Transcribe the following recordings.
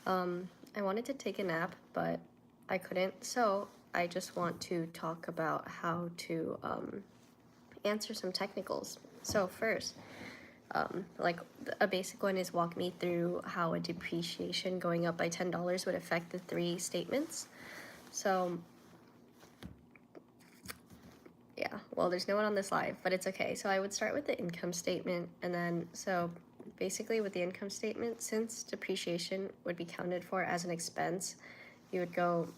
I wanted to take a nap, but I couldn't, so I just want to talk about how to answer some technicals. So first, like a basic one is walk me through how a depreciation going up by $10 would affect the three statements. So yeah, well, there's no one on this live, but it's okay. So I would start with the income statement, and then so basically with the income statement, since depreciation would be counted for as an expense, you would go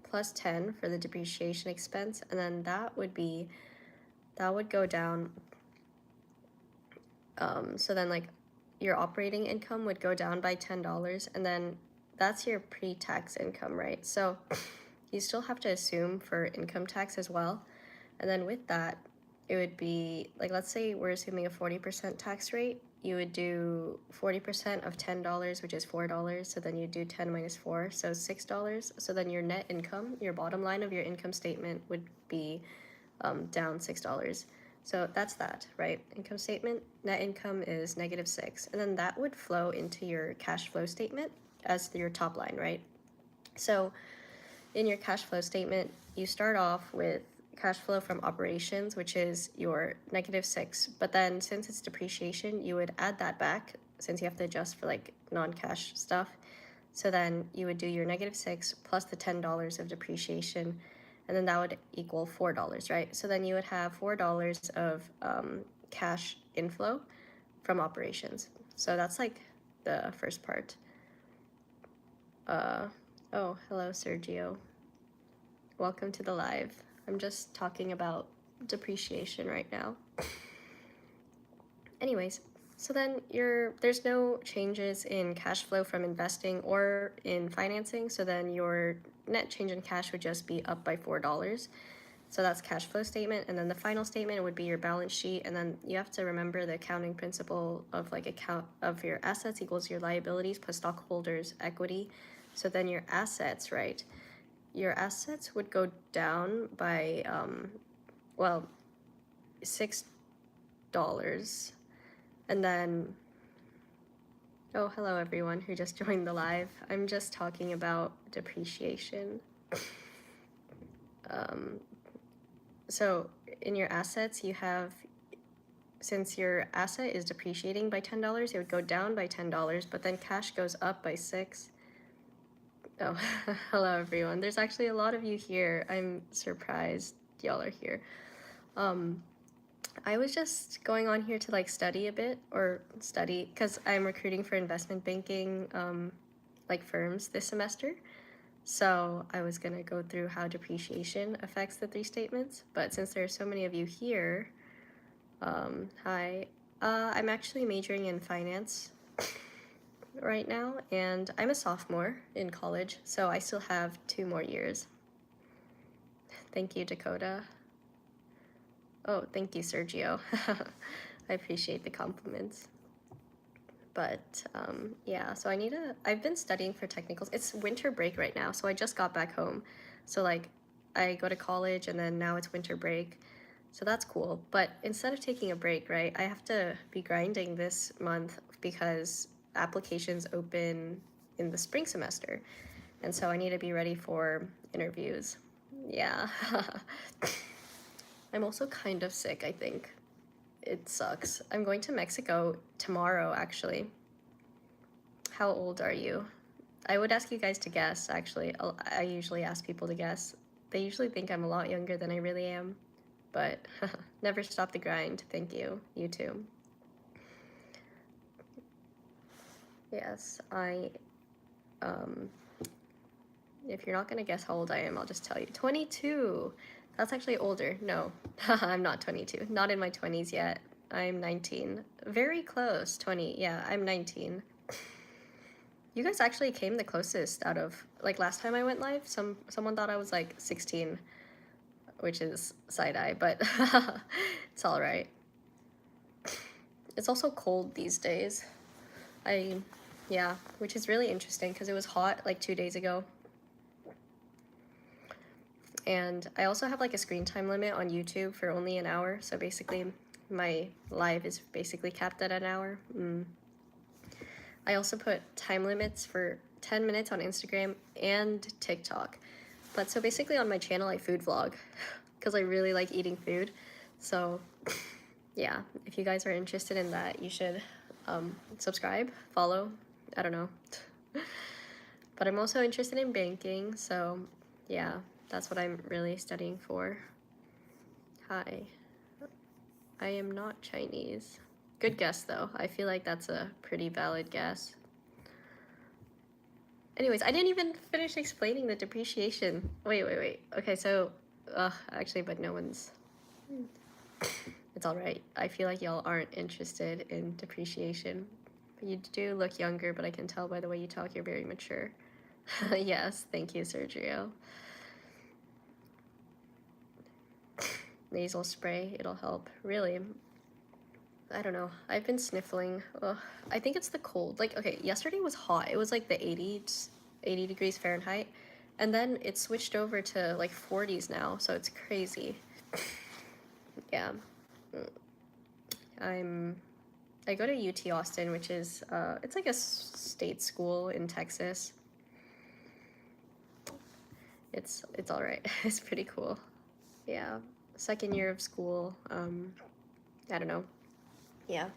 plus 10 for the depreciation expense, and then that would go down. So then like your operating income would go down by $10, and then that's your pre-tax income, right? So you still have to assume for income tax as well. And then with that, it would be like, let's say we're assuming a 40% tax rate. You would do 40% of $10, which is $4. So then you do 10 minus 4, so $6. So then your net income, your bottom line of your income statement, would be down $6. So that's that, right? Income statement, net income is -6. And then that would flow into your cash flow statement as your top line, right? So in your cash flow statement, you start off with cash flow from operations, which is your -6. But then since it's depreciation, you would add that back since you have to adjust for like non-cash stuff. So then you would do your -6 plus the $10 of depreciation, and then that would equal $4, right? So then you would have $4 of cash inflow from operations. So that's like the first part. Oh, hello, Sergio. Welcome to the live. I'm just talking about depreciation right now. Anyways, so then there's no changes in cash flow from investing or in financing, so then your net change in cash would just be up by $4. So that's cash flow statement, and then the final statement would be your balance sheet, and then you have to remember the accounting principle of like account of your assets equals your liabilities plus stockholders' equity. So then your assets, right? Your assets would go down by well, $6. And then, oh, hello everyone who just joined the live. I'm just talking about depreciation. So in your assets, you have, since your asset is depreciating by $10, it would go down by $10, but then cash goes up by 6. Oh, hello everyone. There's actually a lot of you here. I'm surprised y'all are here. I was just going on here to like study a bit, or study, because I'm recruiting for investment banking like firms this semester. So I was gonna go through how depreciation affects the three statements, but since there are so many of you here, hi. I'm actually majoring in finance right now, and I'm a sophomore in college, so I still have 2 more years. Thank you, Dakota. Oh, thank you, Sergio. I appreciate the compliments. But yeah, so I've been studying for technicals. It's winter break right now, so I just got back home. So like I go to college and then now it's winter break. So that's cool. But instead of taking a break, right, I have to be grinding this month because applications open in the spring semester. And so I need to be ready for interviews. Yeah. I'm also kind of sick, I think. It sucks. I'm going to Mexico tomorrow, actually. How old are you? I would ask you guys to guess, actually. I usually ask people to guess. They usually think I'm a lot younger than I really am. But never stop the grind. Thank you. You too. Yes, if you're not gonna guess how old I am, I'll just tell you. 22! That's actually older. No, I'm not 22. Not in my 20s yet. I'm 19. Very close. 20. Yeah, I'm 19. You guys actually came the closest out of, like, last time I went live, someone thought I was like 16, which is side-eye, but it's all right. It's also cold these days. Yeah, which is really interesting because it was hot like 2 days ago. And I also have like a screen time limit on YouTube for only an hour, so basically my live is basically capped at an hour. I also put time limits for 10 minutes on Instagram and TikTok. But so basically on my channel I food vlog because I really like eating food. So yeah, if you guys are interested in that, you should subscribe, follow, I don't know. But I'm also interested in banking, so yeah, that's what I'm really studying for. Hi. I am not Chinese. Good guess though. I feel like that's a pretty valid guess. Anyways, I didn't even finish explaining the depreciation. Wait. Okay, so, actually, but no one's... It's alright. I feel like y'all aren't interested in depreciation. You do look younger, but I can tell by the way you talk you're very mature. Yes, thank you, Sergio. Nasal spray, it'll help. Really? I don't know. I've been sniffling. Ugh. I think it's the cold. Like, okay, yesterday was hot. It was like the 80 degrees Fahrenheit. And then it switched over to like 40s now, so it's crazy. Yeah. I go to UT Austin, which is, it's like a state school in Texas. It's all right. It's pretty cool. Yeah. Second year of school. I don't know. Yeah.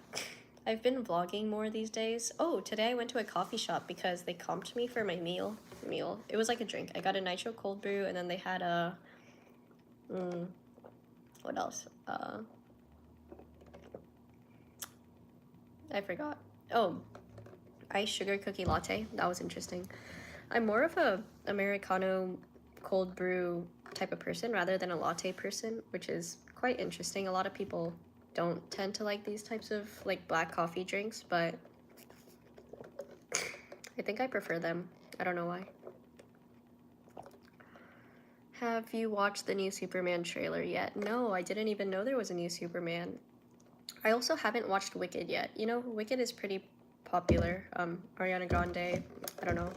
I've been vlogging more these days. Oh, today I went to a coffee shop because they comped me for my meal. It was like a drink. I got a nitro cold brew, and then they had a... what else? I forgot. Oh, iced sugar cookie latte. That was interesting. I'm more of a Americano cold brew type of person rather than a latte person, which is quite interesting. A lot of people don't tend to like these types of like black coffee drinks, but I think I prefer them. I don't know why. Have you watched the new Superman trailer yet? No, I didn't even know there was a new Superman. I also haven't watched Wicked yet. You know, Wicked is pretty popular. Ariana Grande, I don't know.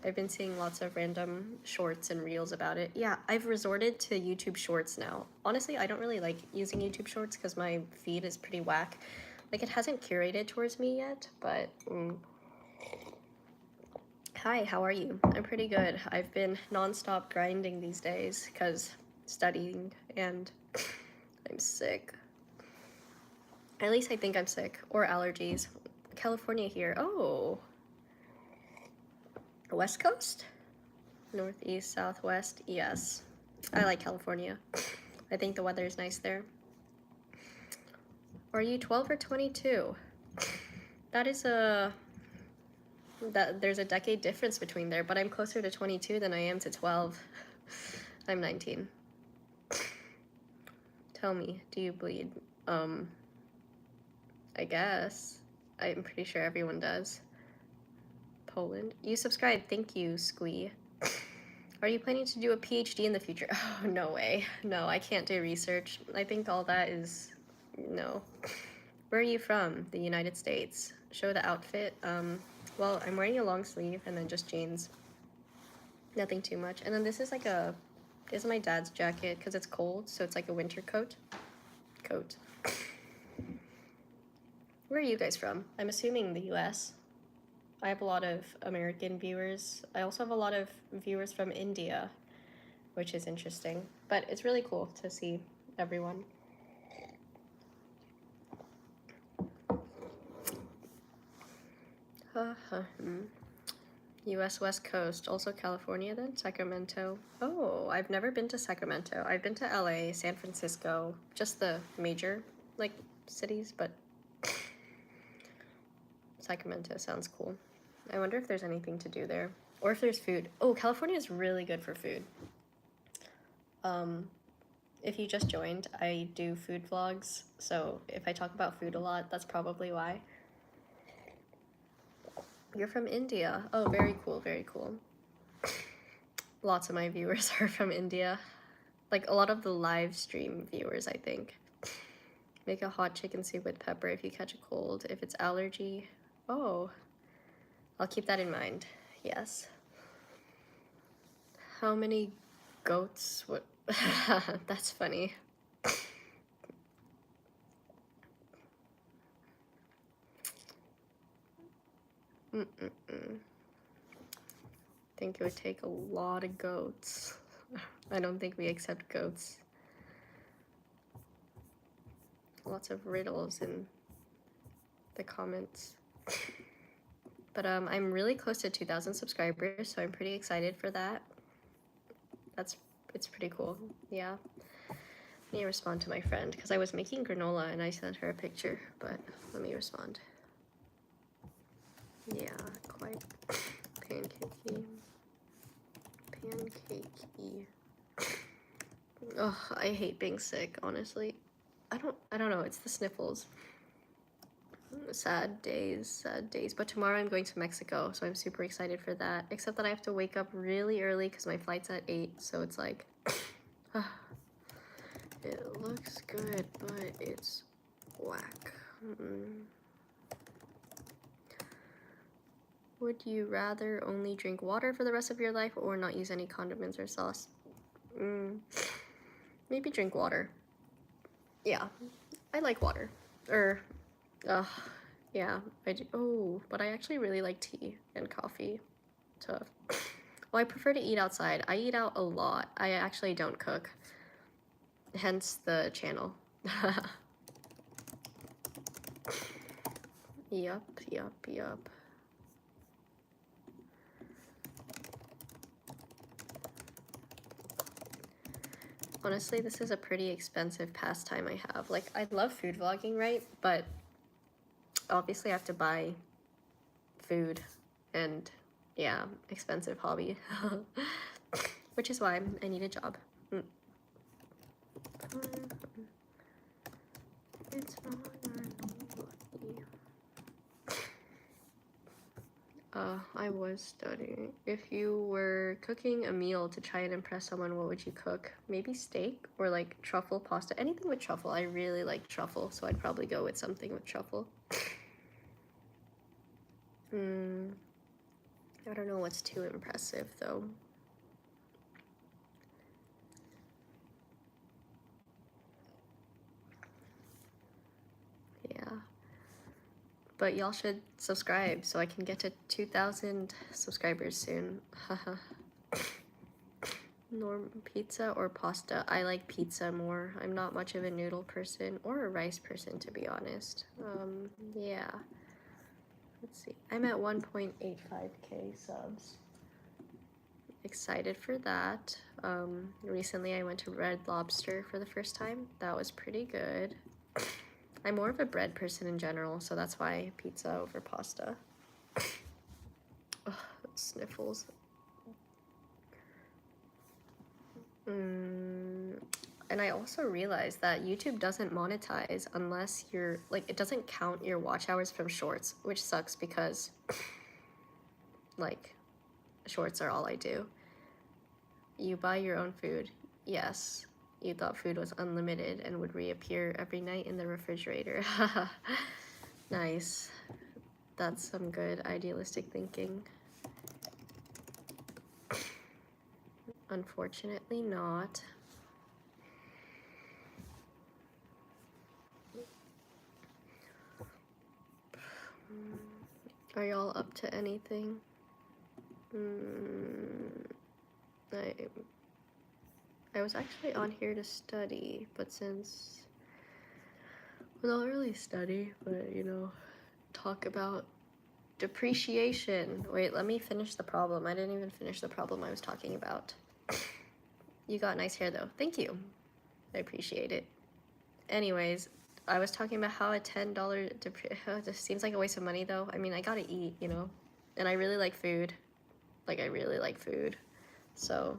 I've been seeing lots of random shorts and reels about it. Yeah, I've resorted to YouTube Shorts now. Honestly, I don't really like using YouTube Shorts because my feed is pretty whack. Like, it hasn't curated towards me yet, but... Hi, how are you? I'm pretty good. I've been non-stop grinding these days because studying and I'm sick. At least I think I'm sick. Or allergies. California here. Oh. West Coast? Northeast, Southwest. Yes. I like California. I think the weather is nice there. Are you 12 or 22? That is there's a decade difference between there, but I'm closer to 22 than I am to 12. I'm 19. Tell me, do you bleed? I guess. I'm pretty sure everyone does. Poland. You subscribed. Thank you, Squee. Are you planning to do a PhD in the future? Oh, no way. No, I can't do research. I think all that is... no. Where are you from? The United States. Show the outfit. Well, I'm wearing a long sleeve and then just jeans. Nothing too much. And then this is like a... this is my dad's jacket because it's cold, so it's like a winter coat. Where are you guys from? I'm assuming the US. I have a lot of American viewers. I also have a lot of viewers from India, which is interesting. But it's really cool to see everyone. US West Coast, also California then? Sacramento. Oh, I've never been to Sacramento. I've been to LA, San Francisco, just the major, like, cities, but Sacramento sounds cool. I wonder if there's anything to do there. Or if there's food. Oh, California is really good for food. If you just joined, I do food vlogs, so if I talk about food a lot, that's probably why. You're from India. Oh, very cool, very cool. Lots of my viewers are from India. Like, a lot of the live stream viewers, I think. Make a hot chicken soup with pepper if you catch a cold. If it's allergy, oh. I'll keep that in mind, yes. How many goats? What? That's funny. think it would take a lot of goats. I don't think we accept goats. Lots of riddles in the comments. But I'm really close to 2,000 subscribers, so I'm pretty excited for that. It's pretty cool. Yeah. Let me respond to my friend because I was making granola and I sent her a picture, but let me respond. Yeah, quite pancakey. Pancakey. Oh, I hate being sick, honestly. I don't know, it's the sniffles. Sad days. But tomorrow I'm going to Mexico, so I'm super excited for that. Except that I have to wake up really early because my flight's at 8, so it's like... it looks good, but it's whack. Would you rather only drink water for the rest of your life or not use any condiments or sauce? Maybe drink water. Yeah, I like water. Yeah, I do. Oh, but I actually really like tea and coffee. Tough. Well, I prefer to eat outside. I eat out a lot. I actually don't cook. Hence the channel. Yup. Honestly, this is a pretty expensive pastime I have. Like, I love food vlogging, right? But obviously I have to buy food and, yeah, expensive hobby. Which is why I need a job. It's not I was studying. If you were cooking a meal to try and impress someone, what would you cook? Maybe steak or like truffle pasta. Anything with truffle. I really like truffle, so I'd probably go with something with truffle. I don't know what's too impressive though. Yeah. But y'all should subscribe so I can get to 2,000 subscribers soon. Haha. Norm pizza or pasta? I like pizza more. I'm not much of a noodle person or a rice person, to be honest. Yeah. Let's see. I'm at 1.85k subs. Excited for that. Recently I went to Red Lobster for the first time. That was pretty good. I'm more of a bread person in general, so that's why pizza over pasta. Ugh, sniffles. And I also realized that YouTube doesn't monetize unless you're, like, it doesn't count your watch hours from shorts, which sucks because, like, shorts are all I do. You buy your own food. Yes, you thought food was unlimited and would reappear every night in the refrigerator. Nice. That's some good idealistic thinking. Unfortunately not. Are y'all up to anything? I was actually on here to study, but since... Well, not really study, but, you know, talk about depreciation. Wait, let me finish the problem. I didn't even finish the problem I was talking about. You got nice hair, though. Thank you. I appreciate it. Anyways, I was talking about how a $10 this seems like a waste of money, though. I mean, I gotta eat, you know? And I really like food. Like, I really like food. So...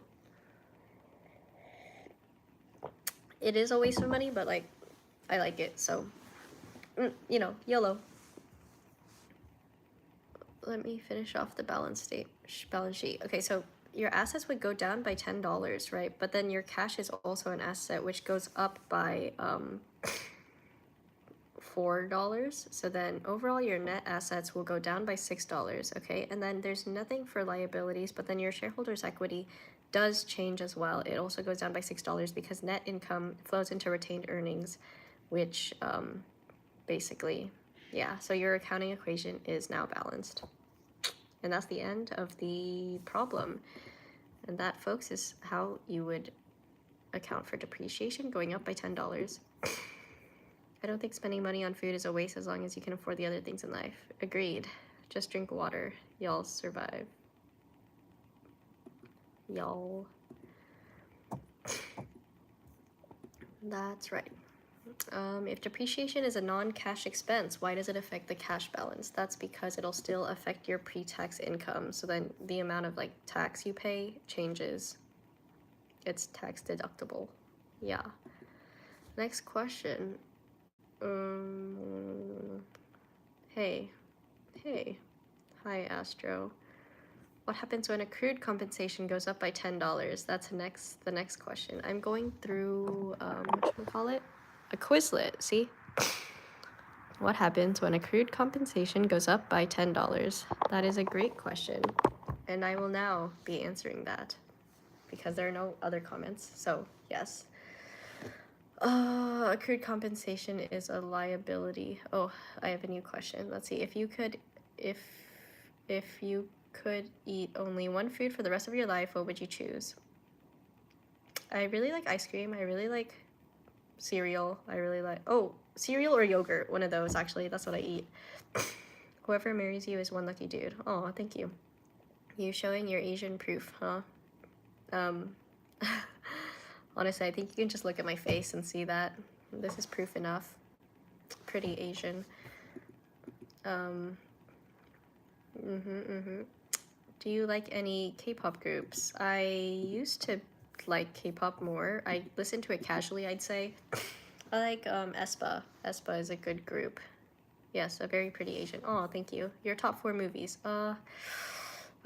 it is a waste of money, but, like, I like it, so... you know, YOLO. Let me finish off the balance sheet. Okay, so your assets would go down by $10, right? But then your cash is also an asset, which goes up by $4. So then overall your net assets will go down by $6, okay? And then there's nothing for liabilities, but then your shareholders' equity does change as well. It also goes down by $6 because net income flows into retained earnings, which basically, yeah, so your accounting equation is now balanced. And that's the end of the problem. And that, folks, is how you would account for depreciation going up by $10. I don't think spending money on food is a waste as long as you can afford the other things in life. Agreed. Just drink water. Y'all survive. Y'all. That's right. If depreciation is a non-cash expense, why does it affect the cash balance? That's because it'll still affect your pre-tax income. So then the amount of like tax you pay changes. It's tax deductible. Yeah. Next question. Hey. Hi, Astro. What happens when accrued compensation goes up by $10? That's the next question. I'm going through, whatchamacallit? A Quizlet, see? What happens when accrued compensation goes up by $10? That is a great question, and I will now be answering that because there are no other comments, so yes. Accrued compensation is a liability. Oh, I have a new question. Let's see. If you could eat only one food for the rest of your life, what would you choose? I really like ice cream. I really like cereal. I really like, oh, cereal or yogurt. One of those, actually. That's what I eat. Whoever marries you is one lucky dude. Oh, thank you. You showing your Asian proof, huh? Honestly, I think you can just look at my face and see that. This is proof enough. Pretty Asian. Do you like any K-pop groups? I used to like K-pop more. I listen to it casually, I'd say. I like aespa. aespa is a good group. Yes, a very pretty Asian. Oh, thank you. Your top 4 movies. I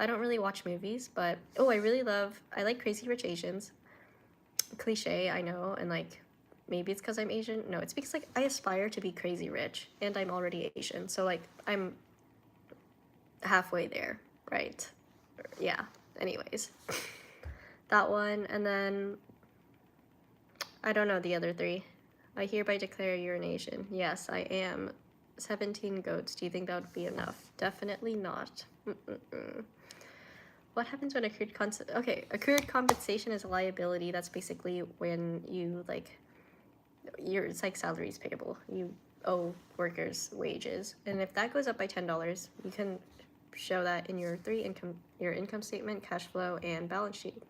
don't really watch movies, but oh, I like Crazy Rich Asians. Cliche, I know, and like maybe it's because I'm Asian. No, it's because like I aspire to be crazy rich and I'm already Asian. So like I'm halfway there, right? Yeah. Anyways. That one, and then I don't know the other 3. I hereby declare you're an Asian. Yes, I am. 17 goats. Do you think that would be enough? Definitely not. What happens when accrued compensation is a liability. That's basically when you like it's like salaries payable. You owe workers wages, and if that goes up by $10, you can show that in your income statement, cash flow, and balance sheet.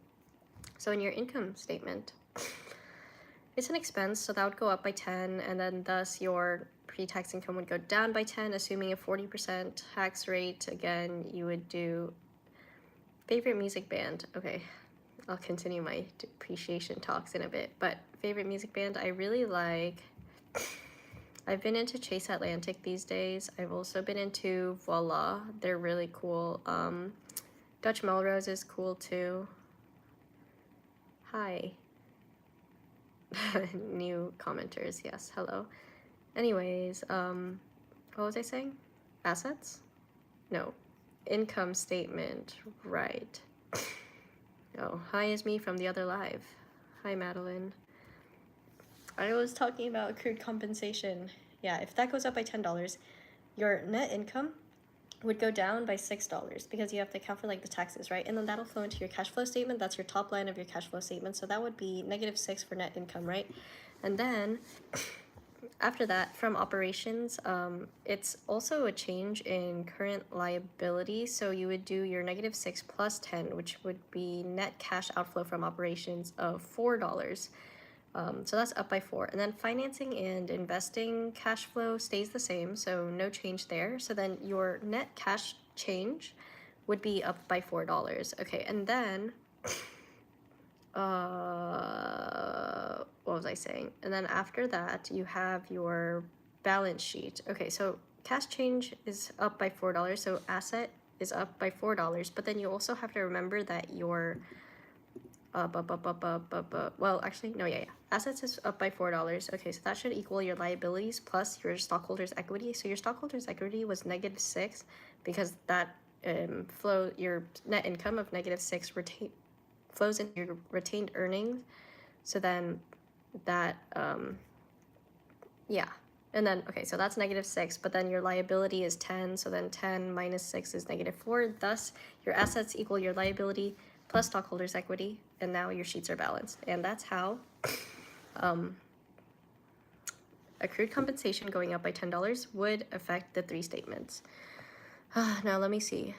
So in your income statement, it's an expense, so that would go up by 10, and then thus your pre-tax income would go down by 10, assuming a 40% tax rate. Again, you would do favorite music band. Okay, I'll continue my depreciation talks in a bit, but favorite music band, I really like, I've been into Chase Atlantic these days. I've also been into Voila. They're really cool. Dutch Melrose is cool too. Hi. New commenters, yes, hello. Anyways, what was I saying? Assets? No. Income statement, right. Oh, hi is me from the other live. Hi, Madeline. I was talking about accrued compensation. Yeah, if that goes up by $10, your net income would go down by $6 because you have to account for like the taxes, right? And then that'll flow into your cash flow statement. That's your top line of your cash flow statement. So that would be -6 for net income, right? And then after that, from operations, it's also a change in current liability. So you would do your -6 plus 10, which would be net cash outflow from operations of $4. So that's up by 4. And then financing and investing cash flow stays the same, so no change there. So then your net cash change would be up by $4. Okay, and then what was I saying? And then after that, you have your balance sheet. Okay, so cash change is up by $4, so asset is up by $4, but then you also have to remember that your well, actually, no, yeah. Assets is up by $4. Okay, so that should equal your liabilities plus your stockholders' equity. So your stockholders' equity was -6 because that your net income of -6 flows into your retained earnings. So then that, yeah. And then, okay, so that's -6, but then your liability is 10, so then 10 minus 6 is -4. Thus, your assets equal your liability plus stockholders' equity, and now your sheets are balanced. And that's how accrued compensation going up by $10 would affect the 3 statements. Now, let me see.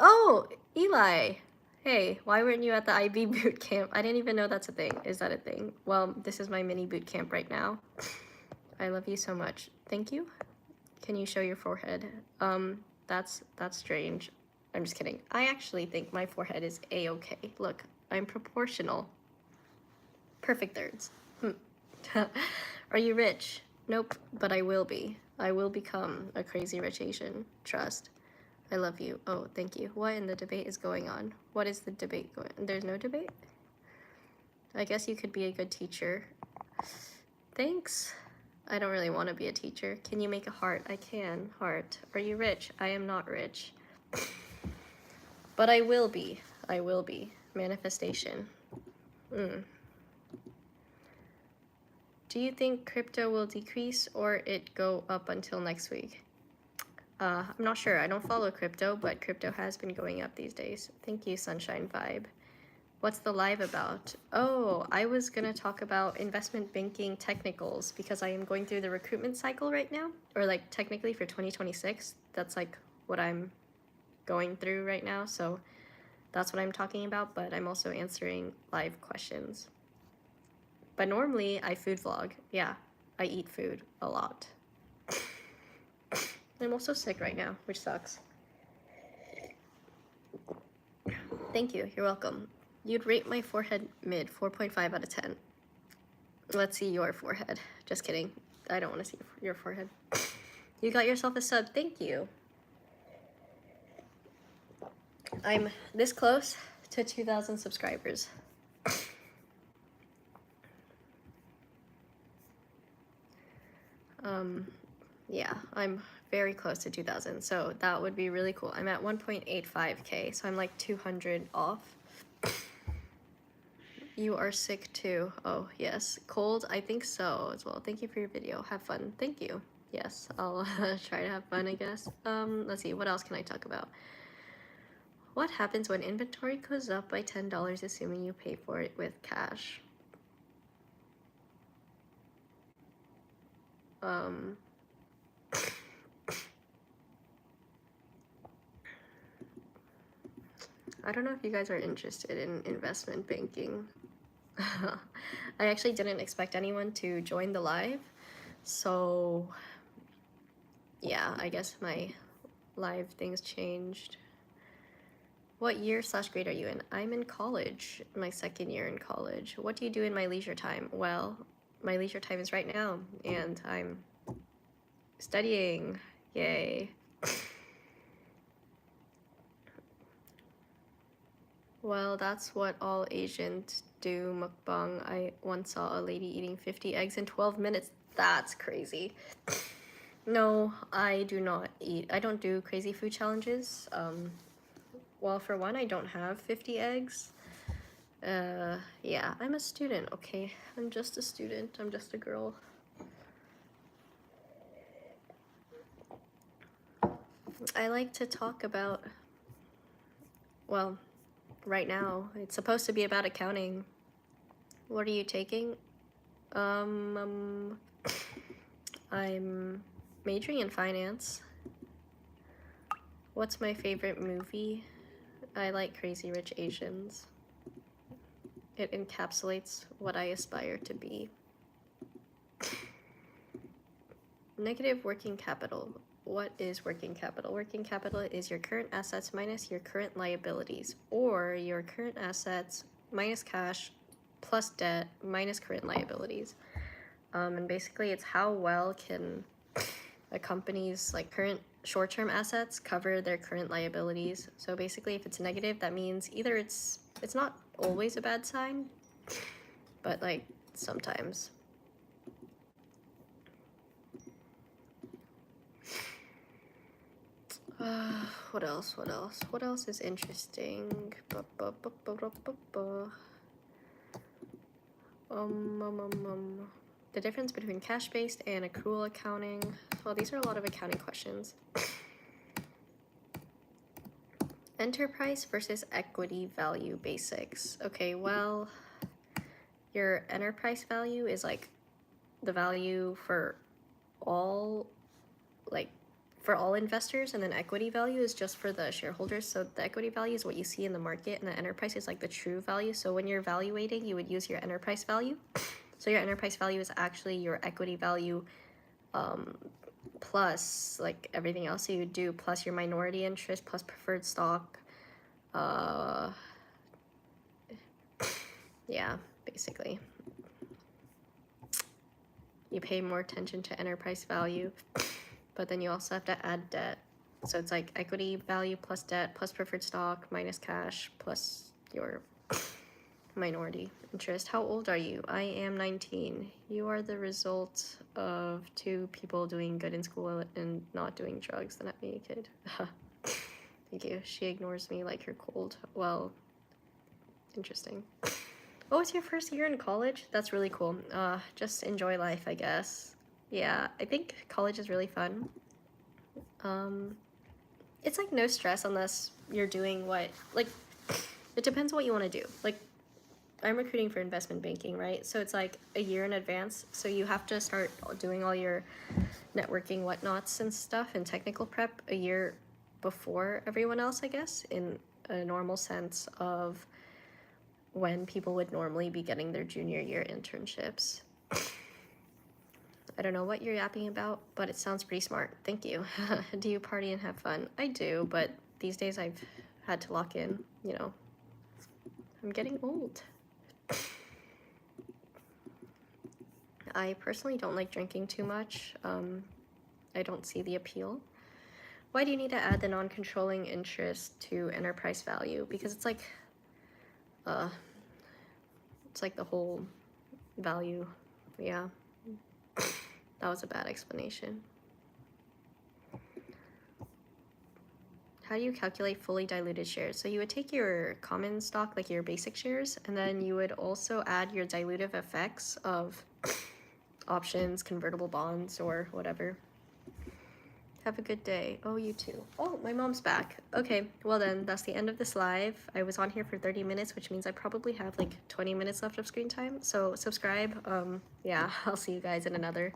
Oh, Eli! Hey, why weren't you at the IB boot camp? I didn't even know that's a thing. Is that a thing? Well, this is my mini boot camp right now. I love you so much. Thank you. Can you show your forehead? That's strange. I'm just kidding. I actually think my forehead is a-okay. Look, I'm proportional. Perfect thirds. Are you rich? Nope, but I will be. I will become a crazy rich Asian. Trust. I love you. Oh, thank you. What in the debate is going on? What is the debate going on? There's no debate? I guess you could be a good teacher. Thanks. I don't really want to be a teacher. Can you make a heart? I can. Heart. Are you rich? I am not rich. But I will be. I will be. Manifestation. Do you think crypto will decrease or it go up until next week? I'm not sure. I don't follow crypto, but crypto has been going up these days. Thank you, Sunshine Vibe. What's the live about? Oh, I was gonna talk about investment banking technicals because I am going through the recruitment cycle right now, or like technically for 2026. That's like what I'm going through right now, so that's what I'm talking about, but I'm also answering live questions. But normally I food vlog. Yeah, I eat food a lot. I'm also sick right now, which sucks. Thank you, you're welcome. You'd rate my forehead mid, 4.5 out of 10. Let's see your forehead. Just kidding. I don't want to see your forehead. You got yourself a sub, thank you. I'm this close to 2,000 subscribers. Yeah, I'm very close to 2,000, so that would be really cool. I'm at 1.85K, so I'm like 200 off. You are sick too. Oh, yes. Cold? I think so as well. Thank you for your video. Have fun. Thank you. Yes, I'll try to have fun, I guess. Let's see. What else can I talk about? What happens when inventory goes up by $10 assuming you pay for it with cash? I don't know if you guys are interested in investment banking. I actually didn't expect anyone to join the live, so yeah, I guess my live things changed. What year/grade are you in? I'm in college, my 2nd year in college. What do you do in my leisure time? Well, my leisure time is right now, and I'm studying. Yay. Well, that's what all Asians do, mukbang. I once saw a lady eating 50 eggs in 12 minutes. That's crazy. No, I do not eat. I don't do crazy food challenges. Well, for one, I don't have 50 eggs. Yeah, I'm a student, okay? I'm just a student. I'm just a girl. I like to talk about, well, right now, it's supposed to be about accounting. What are you taking? I'm majoring in finance. What's my favorite movie? I like Crazy Rich Asians. It encapsulates what I aspire to be. Negative working capital. What is working capital? Working capital is your current assets minus your current liabilities, or your current assets minus cash plus debt minus current liabilities. And basically it's how well can a company's like current short-term assets cover their current liabilities. So basically if it's negative, that means either it's not always a bad sign, but like sometimes. What else? What else is interesting? The difference between cash-based and accrual accounting. Well, these are a lot of accounting questions. Enterprise versus equity value basics. Okay, well, your enterprise value is like the value for all, like, for all investors, and then equity value is just for the shareholders. So the equity value is what you see in the market, and the enterprise is like the true value. So when you're evaluating, you would use your enterprise value. So your enterprise value is actually your equity value plus like everything else that you do, plus your minority interest, plus preferred stock. Yeah, basically. You pay more attention to enterprise value, but then you also have to add debt. So it's like equity value plus debt plus preferred stock minus cash plus your minority interest. How old are you? I am 19. You are the result of 2 people doing good in school and not doing drugs that made me a kid. Thank you. She ignores me like you're cold. Well, interesting. Oh, it's your first year in college? That's really cool. Just enjoy life, I guess. Yeah, I think college is really fun. It's like no stress unless you're doing what, like, it depends what you want to do. Like, I'm recruiting for investment banking, right? So it's like a year in advance. So you have to start doing all your networking whatnots and stuff and technical prep a year before everyone else, I guess, in a normal sense of when people would normally be getting their junior year internships. I don't know what you're yapping about, but it sounds pretty smart. Thank you. Do you party and have fun? I do, but these days I've had to lock in, you know. I'm getting old. I personally don't like drinking too much. I don't see the appeal. Why do you need to add the non-controlling interest to enterprise value? Because it's like the whole value. Yeah. That was a bad explanation. How do you calculate fully diluted shares? So you would take your common stock, like your basic shares, and then you would also add your dilutive effects of options, convertible bonds, or whatever. Have a good day. Oh, you too. Oh, my mom's back. Okay, well then, that's the end of this live. I was on here for 30 minutes, which means I probably have like 20 minutes left of screen time. So subscribe. Yeah, I'll see you guys in another.